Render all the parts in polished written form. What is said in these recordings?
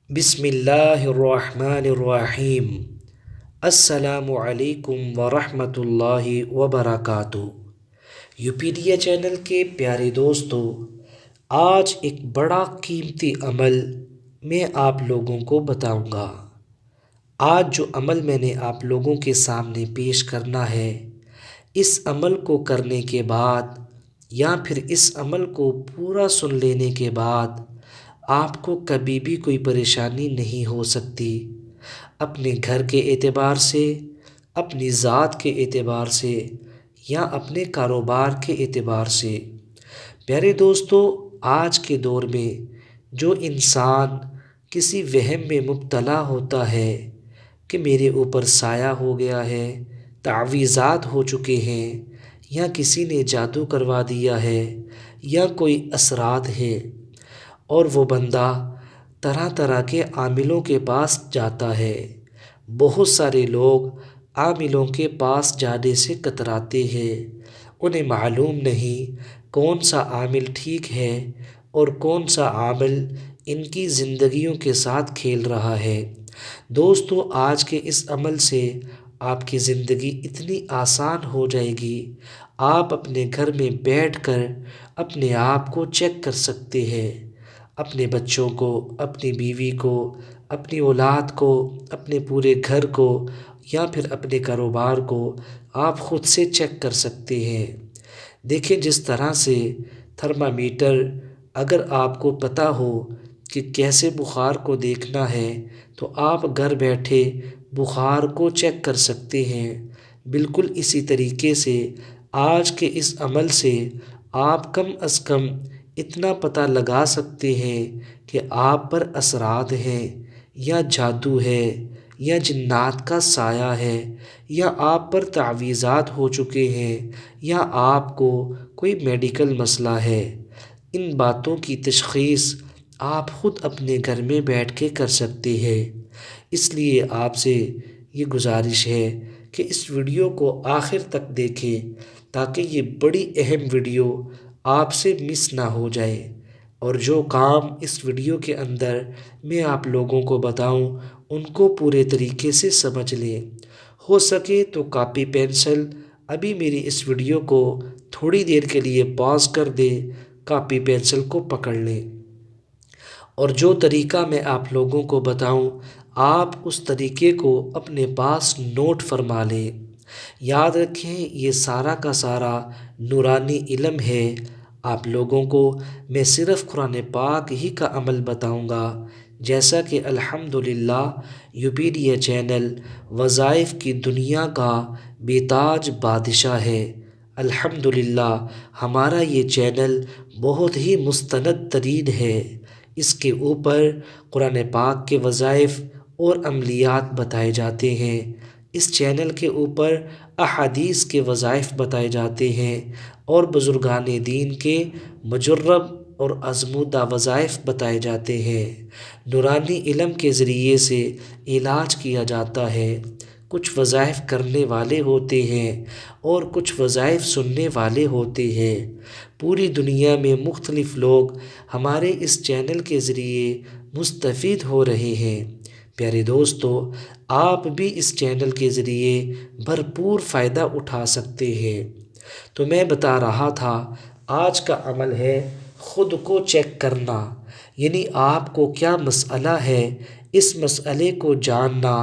بسم اللہ الرحمن الرحیم۔ السلام علیکم ورحمۃ اللہ وبرکاتہ۔ یوپیڈیا چینل کے پیارے دوستو، آج ایک بڑا قیمتی عمل میں آپ لوگوں کو بتاؤں گا۔ آج جو عمل میں نے آپ لوگوں کے سامنے پیش کرنا ہے، اس عمل کو کرنے کے بعد یا پھر اس عمل کو پورا سن لینے کے بعد آپ کو کبھی بھی کوئی پریشانی نہیں ہو سکتی، اپنے گھر کے اعتبار سے، اپنی ذات کے اعتبار سے یا اپنے کاروبار کے اعتبار سے۔ پیارے دوستو، آج کے دور میں جو انسان کسی وہم میں مبتلا ہوتا ہے کہ میرے اوپر سایہ ہو گیا ہے، تعویذات ہو چکے ہیں، یا کسی نے جادو کروا دیا ہے، یا کوئی اثرات ہے، اور وہ بندہ طرح طرح کے عاملوں کے پاس جاتا ہے۔ بہت سارے لوگ عاملوں کے پاس جانے سے کتراتے ہیں، انہیں معلوم نہیں کون سا عامل ٹھیک ہے اور کون سا عامل ان کی زندگیوں کے ساتھ کھیل رہا ہے۔ دوستو، آج کے اس عمل سے آپ کی زندگی اتنی آسان ہو جائے گی، آپ اپنے گھر میں بیٹھ کر اپنے آپ کو چیک کر سکتے ہیں، اپنے بچوں کو، اپنی بیوی کو، اپنی اولاد کو، اپنے پورے گھر کو، یا پھر اپنے کاروبار کو آپ خود سے چیک کر سکتے ہیں۔ دیکھیں، جس طرح سے تھرمامیٹر، اگر آپ کو پتہ ہو کہ کیسے بخار کو دیکھنا ہے تو آپ گھر بیٹھے بخار کو چیک کر سکتے ہیں، بالکل اسی طریقے سے آج کے اس عمل سے آپ کم از کم اتنا پتہ لگا سکتے ہیں کہ آپ پر اثرات ہیں، یا جادو ہے، یا جنات کا سایہ ہے، یا آپ پر تعویذات ہو چکے ہیں، یا آپ کو کوئی میڈیکل مسئلہ ہے۔ ان باتوں کی تشخیص آپ خود اپنے گھر میں بیٹھ کے کر سکتے ہیں۔ اس لیے آپ سے یہ گزارش ہے کہ اس ویڈیو کو آخر تک دیکھیں، تاکہ یہ بڑی اہم ویڈیو آپ سے مس نہ ہو جائے، اور جو کام اس ویڈیو کے اندر میں آپ لوگوں کو بتاؤں ان کو پورے طریقے سے سمجھ لیں۔ ہو سکے تو کاپی پینسل ابھی میری اس ویڈیو کو تھوڑی دیر کے لیے پاز کر دیں، کاپی پینسل کو پکڑ لیں، اور جو طریقہ میں آپ لوگوں کو بتاؤں آپ اس طریقے کو اپنے پاس نوٹ فرما لیں۔ یاد رکھیں، یہ سارا کا سارا نورانی علم ہے۔ آپ لوگوں کو میں صرف قرآن پاک ہی کا عمل بتاؤں گا، جیسا کہ الحمدللہ یوپیڈیا چینل وظائف کی دنیا کا بے تاج بادشاہ ہے۔ الحمدللہ ہمارا یہ چینل بہت ہی مستند ترین ہے۔ اس کے اوپر قرآن پاک کے وظائف اور عملیات بتائے جاتے ہیں۔ اس چینل کے اوپر احادیث کے وظائف بتائے جاتے ہیں، اور بزرگان دین کے مجرب اور آزمودہ وظائف بتائے جاتے ہیں۔ نورانی علم کے ذریعے سے علاج کیا جاتا ہے۔ کچھ وظائف کرنے والے ہوتے ہیں اور کچھ وظائف سننے والے ہوتے ہیں۔ پوری دنیا میں مختلف لوگ ہمارے اس چینل کے ذریعے مستفید ہو رہے ہیں۔ پیارے دوستو، آپ بھی اس چینل کے ذریعے بھرپور فائدہ اٹھا سکتے ہیں۔ تو میں بتا رہا تھا، آج کا عمل ہے خود کو چیک کرنا، یعنی آپ کو کیا مسئلہ ہے، اس مسئلے کو جاننا،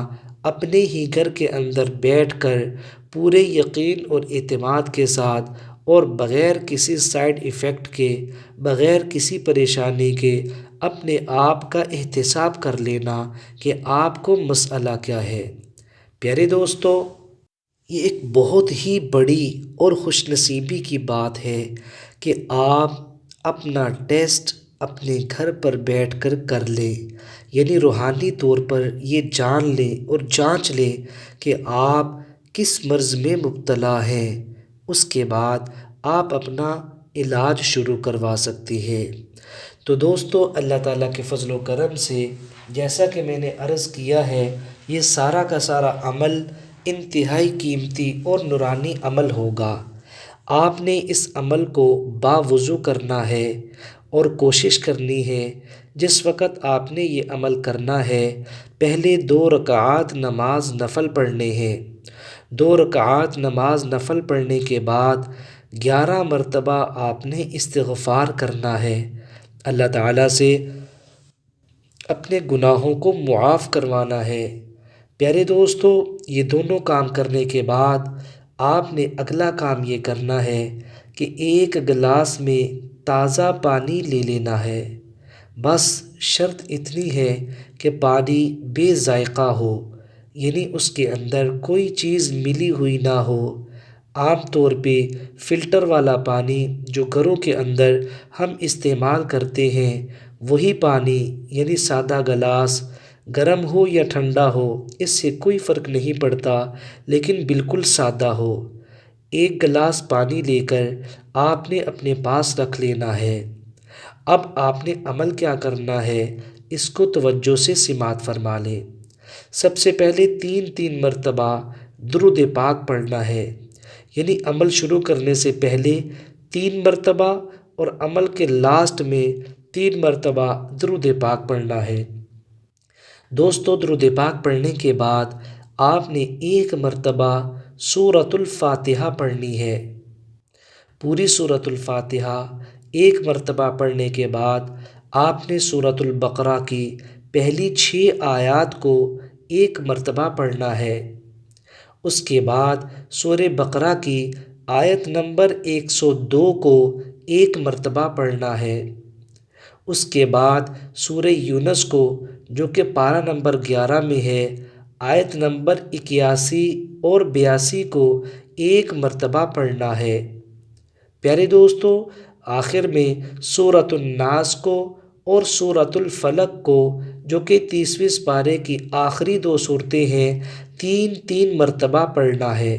اپنے ہی گھر کے اندر بیٹھ کر پورے یقین اور اعتماد کے ساتھ، اور بغیر کسی سائیڈ ایفیکٹ کے، بغیر کسی پریشانی کے اپنے آپ کا احتساب کر لینا کہ آپ کو مسئلہ کیا ہے۔ پیارے دوستو، یہ ایک بہت ہی بڑی اور خوش نصیبی کی بات ہے کہ آپ اپنا ٹیسٹ اپنے گھر پر بیٹھ کر کر لیں، یعنی روحانی طور پر یہ جان لیں اور جانچ لیں کہ آپ کس مرض میں مبتلا ہیں۔ اس کے بعد آپ اپنا علاج شروع کروا سکتے ہیں۔ تو دوستو، اللہ تعالیٰ کے فضل و کرم سے جیسا کہ میں نے عرض کیا ہے، یہ سارا کا سارا عمل انتہائی قیمتی اور نورانی عمل ہوگا۔ آپ نے اس عمل کو باوضو کرنا ہے، اور کوشش کرنی ہے جس وقت آپ نے یہ عمل کرنا ہے پہلے 2 رکعات نماز نفل پڑھنے ہیں۔ 2 رکعات نماز نفل پڑھنے کے بعد 11 مرتبہ آپ نے استغفار کرنا ہے، اللہ تعالیٰ سے اپنے گناہوں کو معاف کروانا ہے۔ پیارے دوستو، یہ دونوں کام کرنے کے بعد آپ نے اگلا کام یہ کرنا ہے کہ 1 گلاس میں تازہ پانی لے لینا ہے۔ بس شرط اتنی ہے کہ پانی بے ذائقہ ہو، یعنی اس کے اندر کوئی چیز ملی ہوئی نہ ہو۔ عام طور پہ فلٹر والا پانی جو گھروں کے اندر ہم استعمال کرتے ہیں وہی پانی، یعنی سادہ گلاس، گرم ہو یا ٹھنڈا ہو اس سے کوئی فرق نہیں پڑتا، لیکن بالکل سادہ ہو۔ 1 گلاس پانی لے کر آپ نے اپنے پاس رکھ لینا ہے۔ اب آپ نے عمل کیا کرنا ہے اس کو توجہ سے سماعت فرما لیں۔ سب سے پہلے 3 مرتبہ درود پاک پڑھنا ہے، یعنی عمل شروع کرنے سے پہلے 3 مرتبہ اور عمل کے لاسٹ میں 3 مرتبہ درود پاک پڑھنا ہے۔ دوستو، درود پاک پڑھنے کے بعد آپ نے 1 مرتبہ سورۃ الفاتحہ پڑھنی ہے۔ پوری سورۃ الفاتحہ 1 مرتبہ پڑھنے کے بعد آپ نے سورۃ البقرہ کی پہلی 6 آیات کو 1 مرتبہ پڑھنا ہے۔ اس کے بعد سورہ بقرہ کی آیت نمبر 102 کو 1 مرتبہ پڑھنا ہے۔ اس کے بعد سورہ یونس کو جو کہ پارہ نمبر 11 میں ہے، آیت نمبر 81 اور 82 کو 1 مرتبہ پڑھنا ہے۔ پیارے دوستو، آخر میں سورۃ الناس کو اور سورۃ الفلق کو جو کہ 30ویں پارے کی آخری 2 سورتیں ہیں 3 مرتبہ پڑھنا ہے۔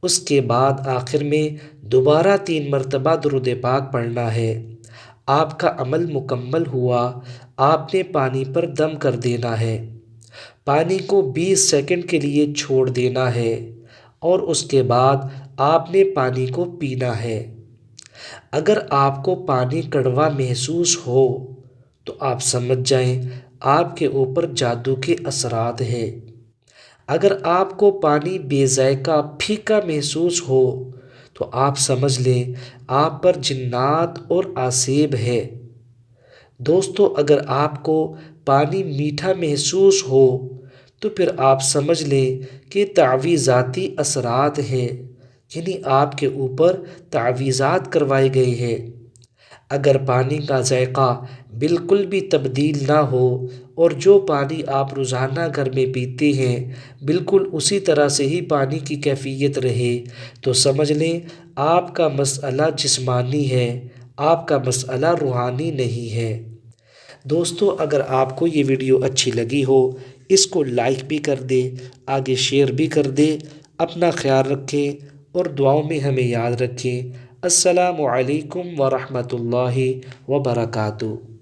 اس کے بعد آخر میں دوبارہ 3 مرتبہ درود پاک پڑھنا ہے۔ آپ کا عمل مکمل ہوا، آپ نے پانی پر دم کر دینا ہے۔ پانی کو 20 سیکنڈ کے لیے چھوڑ دینا ہے اور اس کے بعد آپ نے پانی کو پینا ہے۔ اگر آپ کو پانی کڑوا محسوس ہو تو آپ سمجھ جائیں آپ کے اوپر جادو کے اثرات ہیں۔ اگر آپ کو پانی بے ذائقہ پھیکا محسوس ہو تو آپ سمجھ لیں آپ پر جنات اور آسیب ہے۔ دوستو، اگر آپ کو پانی میٹھا محسوس ہو تو پھر آپ سمجھ لیں کہ تعویذاتی اثرات ہیں، یعنی آپ کے اوپر تعویذات کروائے گئے ہیں۔ اگر پانی کا ذائقہ بالکل بھی تبدیل نہ ہو اور جو پانی آپ روزانہ گھر میں پیتے ہیں بالکل اسی طرح سے ہی پانی کی کیفیت رہے تو سمجھ لیں آپ کا مسئلہ جسمانی ہے، آپ کا مسئلہ روحانی نہیں ہے۔ دوستو، اگر آپ کو یہ ویڈیو اچھی لگی ہو اس کو لائک بھی کر دیں، آگے شیئر بھی کر دیں۔ اپنا خیال رکھیں اور دعاؤں میں ہمیں یاد رکھیں۔ السلام علیکم ورحمۃ اللہ وبرکاتہ۔